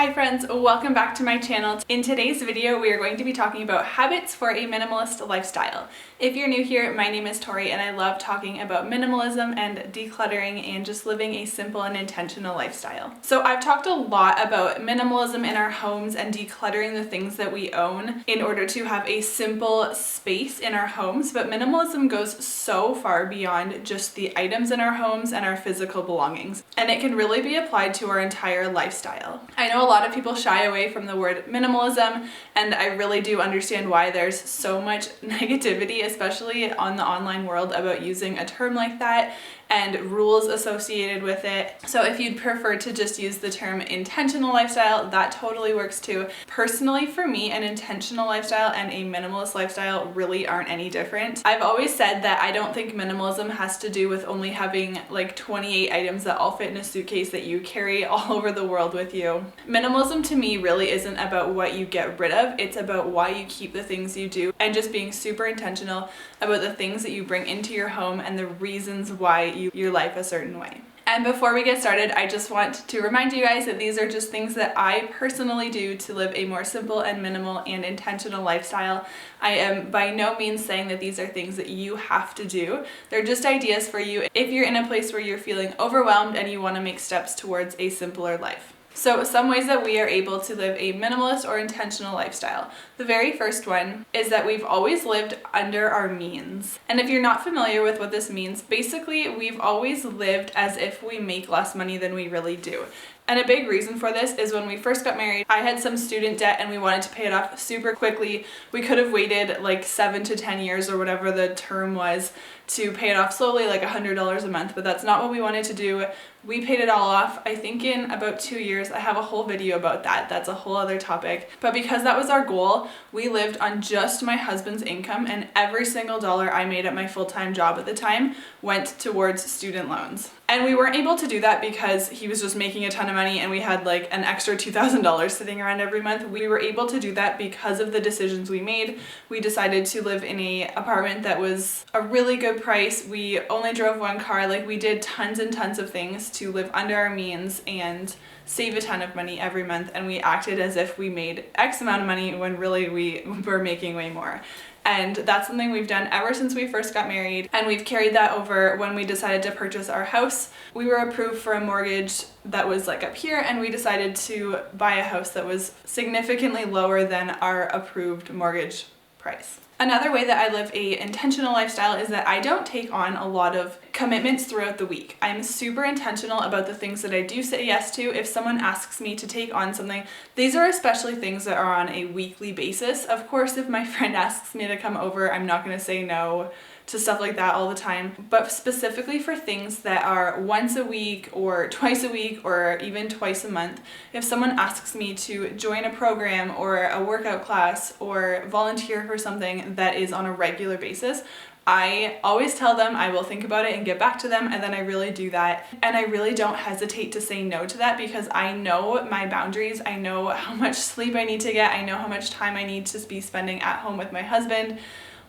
Hi friends, welcome back to my channel. In today's video, we are going to be talking about habits for a minimalist lifestyle. If you're new here, my name is Tori and I love talking about minimalism and decluttering and just living a simple and intentional lifestyle. So I've talked a lot about minimalism in our homes and decluttering the things that we own in order to have a simple space in our homes, but minimalism goes so far beyond just the items in our homes and our physical belongings, and it can really be applied to our entire lifestyle. I know a lot of people shy away from the word minimalism, and I really do understand why there's so much negativity, especially on the online world, about using a term like that and rules associated with it. So if you'd prefer to just use the term intentional lifestyle, that totally works too. Personally, for me, an intentional lifestyle and a minimalist lifestyle really aren't any different. I've always said that I don't think minimalism has to do with only having like 28 items that all fit in a suitcase that you carry all over the world with you. Minimalism to me really isn't about what you get rid of, it's about why you keep the things you do and just being super intentional about the things that you bring into your home and the reasons why you live your life a certain way. And before we get started, I just want to remind you guys that these are just things that I personally do to live a more simple and minimal and intentional lifestyle. I am by no means saying that these are things that you have to do. They're just ideas for you if you're in a place where you're feeling overwhelmed and you want to make steps towards a simpler life. So some ways that we are able to live a minimalist or intentional lifestyle. The very first one is that we've always lived under our means. And if you're not familiar with what this means, basically we've always lived as if we make less money than we really do. And a big reason for this is when we first got married, I had some student debt and we wanted to pay it off super quickly. We could have waited like 7 to 10 years or whatever the term was to pay it off slowly, like $100 a month, but that's not what we wanted to do. We paid it all off, I think in about 2 years. I have a whole video about that. That's a whole other topic. But because that was our goal, we lived on just my husband's income, and every single dollar I made at my full-time job at the time went towards student loans. And we weren't able to do that because he was just making a ton of money and we had like an extra $2,000 sitting around every month. We were able to do that because of the decisions we made. We decided to live in an apartment that was a really good price. We only drove one car. Like, we did tons and tons of things to live under our means and save a ton of money every month, and we acted as if we made X amount of money when really we were making way more. And that's something we've done ever since we first got married, and we've carried that over when we decided to purchase our house. We were approved for a mortgage that was like up here, and we decided to buy a house that was significantly lower than our approved mortgage price. Another way that I live a intentional lifestyle is that I don't take on a lot of commitments throughout the week. I'm super intentional about the things that I do say yes to. If someone asks me to take on something, these are especially things that are on a weekly basis. Of course, if my friend asks me to come over, I'm not going to say no to stuff like that all the time, but specifically for things that are once a week or twice a week or even twice a month, if someone asks me to join a program or a workout class or volunteer for something that is on a regular basis, I always tell them I will think about it and get back to them, and then I really do that. And I really don't hesitate to say no to that because I know my boundaries. I know how much sleep I need to get. I know how much time I need to be spending at home with my husband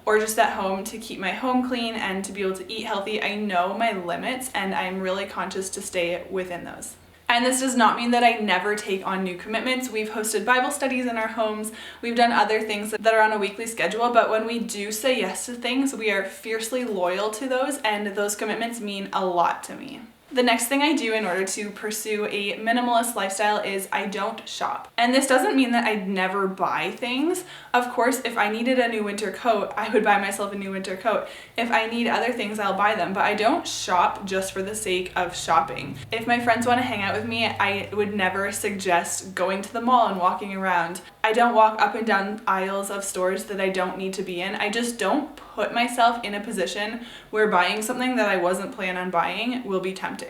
or just at home to keep my home clean and to be able to eat healthy. I know my limits and I'm really conscious to stay within those. And this does not mean that I never take on new commitments. We've hosted Bible studies in our homes. We've done other things that are on a weekly schedule, but when we do say yes to things, we are fiercely loyal to those, and those commitments mean a lot to me. The next thing I do in order to pursue a minimalist lifestyle is I don't shop. And this doesn't mean that I'd never buy things. Of course, if I needed a new winter coat, I would buy myself a new winter coat. If I need other things, I'll buy them, but I don't shop just for the sake of shopping. If my friends want to hang out with me, I would never suggest going to the mall and walking around. I don't walk up and down aisles of stores that I don't need to be in. I just don't put myself in a position where buying something that I wasn't planning on buying will be tempting.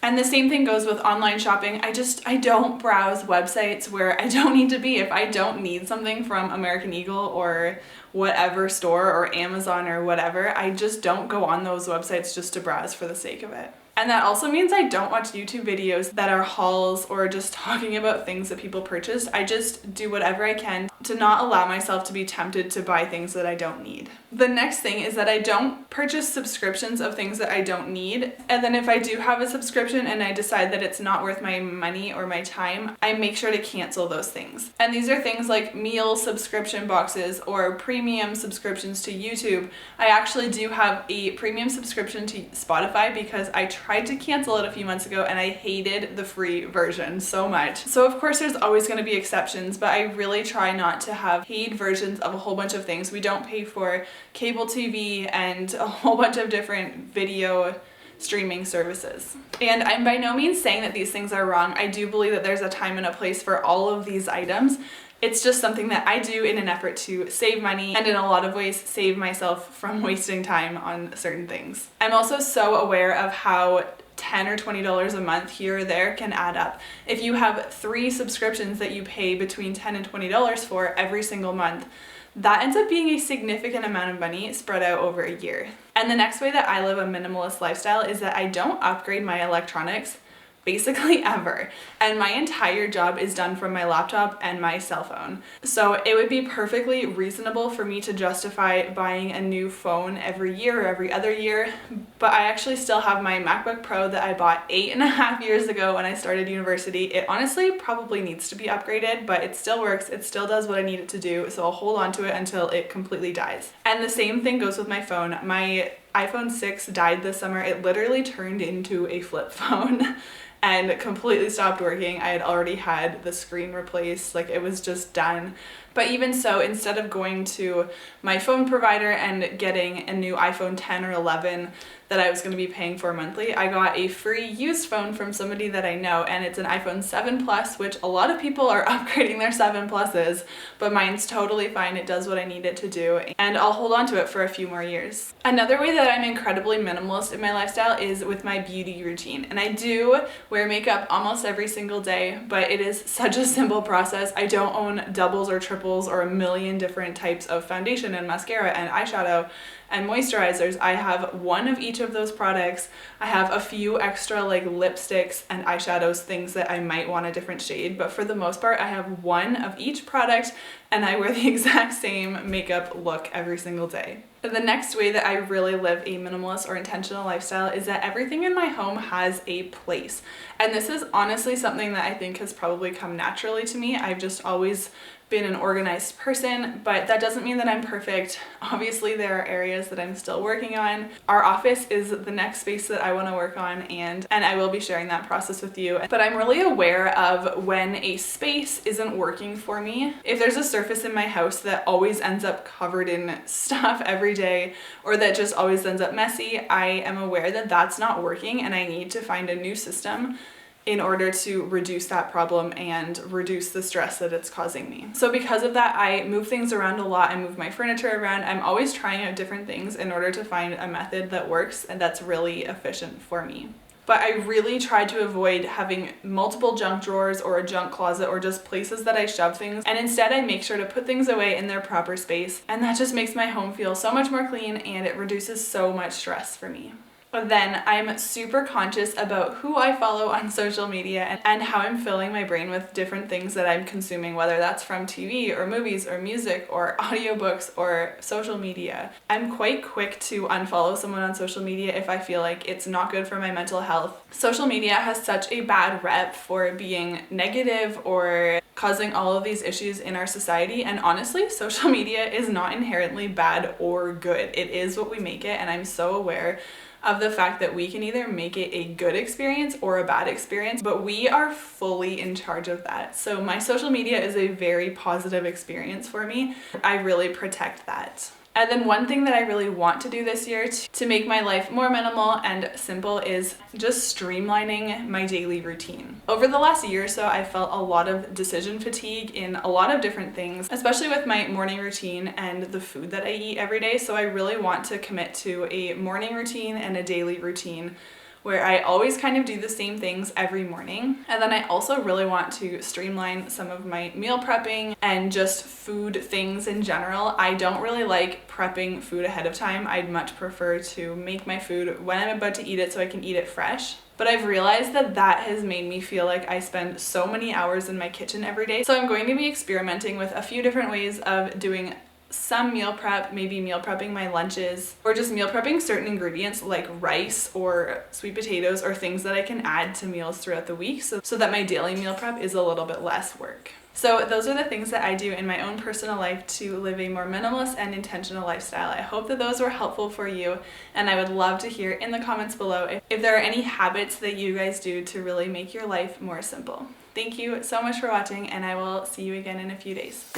And the same thing goes with online shopping. I don't browse websites where I don't need to be. If I don't need something from American Eagle or whatever store or Amazon or whatever, I just don't go on those websites just to browse for the sake of it. And that also means I don't watch YouTube videos that are hauls or just talking about things that people purchased. I just do whatever I can to not allow myself to be tempted to buy things that I don't need. The next thing is that I don't purchase subscriptions of things that I don't need. And then if I do have a subscription and I decide that it's not worth my money or my time, I make sure to cancel those things. And these are things like meal subscription boxes or premium subscriptions to YouTube. I actually do have a premium subscription to Spotify because I tried to cancel it a few months ago and I hated the free version so much. So of course there's always going to be exceptions, but I really try not to have paid versions of a whole bunch of things. We don't pay for cable TV and a whole bunch of different video streaming services. And I'm by no means saying that these things are wrong. I do believe that there's a time and a place for all of these items. It's just something that I do in an effort to save money and in a lot of ways save myself from wasting time on certain things. I'm also so aware of how $10 or $20 a month here or there can add up. If you have 3 subscriptions that you pay between $10 and $20 for every single month, that ends up being a significant amount of money spread out over a year. And the next way that I live a minimalist lifestyle is that I don't upgrade my electronics basically ever. And my entire job is done from my laptop and my cell phone. So it would be perfectly reasonable for me to justify buying a new phone every year or every other year. But I actually still have my MacBook Pro that I bought 8.5 years ago when I started university. It honestly probably needs to be upgraded, but it still works. It still does what I need it to do. So I'll hold on to it until it completely dies. And the same thing goes with my phone. My iPhone 6 died this summer. It literally turned into a flip phone and completely stopped working. I had already had the screen replaced, like it was just done. But even so, instead of going to my phone provider and getting a new iPhone 10 or 11 that I was going to be paying for monthly, I got a free used phone from somebody that I know, and it's an iPhone 7 Plus, which a lot of people are upgrading their 7 Pluses, but mine's totally fine. It does what I need it to do, and I'll hold on to it for a few more years. Another way that I'm incredibly minimalist in my lifestyle is with my beauty routine, and I do wear makeup almost every single day, but it is such a simple process. I don't own doubles or triples or a million different types of foundation and mascara and eyeshadow and moisturizers. I have one of each of those products. I have a few extra like lipsticks and eyeshadows, things that I might want a different shade, but for the most part I have one of each product and I wear the exact same makeup look every single day. The next way that I really live a minimalist or intentional lifestyle is that everything in my home has a place. And this is honestly something that I think has probably come naturally to me. I've just always been an organized person, but that doesn't mean that I'm perfect. Obviously, there are areas that I'm still working on. Our office is the next space that I want to work on, and I will be sharing that process with you. But I'm really aware of when a space isn't working for me. If there's a surface in my house that always ends up covered in stuff every day, or that just always ends up messy, I am aware that that's not working and I need to find a new system in order to reduce that problem and reduce the stress that it's causing me. So because of that, I move things around a lot. I move my furniture around. I'm always trying out different things in order to find a method that works and that's really efficient for me. But I really try to avoid having multiple junk drawers or a junk closet or just places that I shove things. And instead I make sure to put things away in their proper space. And that just makes my home feel so much more clean and it reduces so much stress for me. But then I'm super conscious about who I follow on social media and how I'm filling my brain with different things that I'm consuming, whether that's from TV or movies or music or audiobooks or social media. I'm quite quick to unfollow someone on social media if I feel like it's not good for my mental health. Social media has such a bad rep for being negative or causing all of these issues in our society, and honestly, social media is not inherently bad or good. It is what we make it, and I'm so aware of the fact that we can either make it a good experience or a bad experience, but we are fully in charge of that. So my social media is a very positive experience for me. I really protect that. And then one thing that I really want to do this year to make my life more minimal and simple is just streamlining my daily routine. Over the last year or so, I felt a lot of decision fatigue in a lot of different things, especially with my morning routine and the food that I eat every day. So I really want to commit to a morning routine and a daily routine where I always kind of do the same things every morning. And then I also really want to streamline some of my meal prepping and just food things in general. I don't really like prepping food ahead of time. I'd much prefer to make my food when I'm about to eat it so I can eat it fresh. But I've realized that that has made me feel like I spend so many hours in my kitchen every day. So I'm going to be experimenting with a few different ways of doing some meal prep, maybe meal prepping my lunches, or just meal prepping certain ingredients like rice or sweet potatoes or things that I can add to meals throughout the week so that my daily meal prep is a little bit less work. So those are the things that I do in my own personal life to live a more minimalist and intentional lifestyle. I hope that those were helpful for you, and I would love to hear in the comments below if there are any habits that you guys do to really make your life more simple. Thank you so much for watching, and I will see you again in a few days.